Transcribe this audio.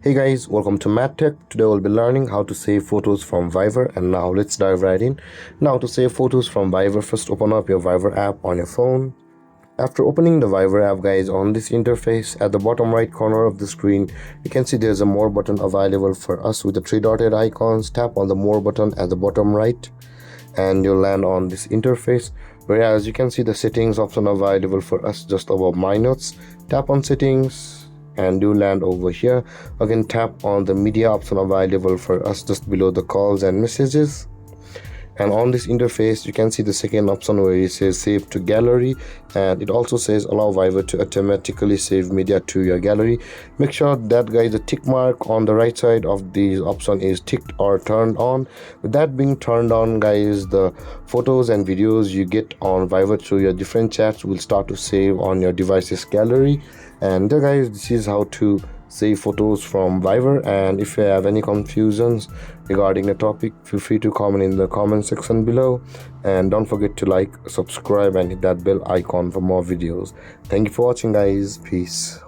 Hey guys, welcome to MadTech. Today we'll be learning how to save photos from Viber, and now let's dive right in. Now to save photos from Viber, first open up your Viber app on your phone. After opening the Viber app, guys, on this interface at the bottom right corner of the screen, you can see there's a more button available for us with the three dotted icons. Tap on the more button at the bottom right and you'll land on this interface, whereas you can see the settings option available for us just above my notes. Tap on settings and you land over here. Again, tap on the media option available for us just below the calls and messages, and on this interface you can see the second option where it says save to gallery, and it also says allow Viber to automatically save media to your gallery. Make sure that, guys, the tick mark on the right side of the option is ticked or turned on. With that being turned on, guys, the photos and videos you get on Viber through your different chats will start to save on your device's gallery. And guys, this is how to save photos from Viber, and if you have any confusions regarding the topic, feel free to comment in the comment section below, and don't forget to like, subscribe and hit that bell icon for more videos. Thank you for watching, guys. Peace.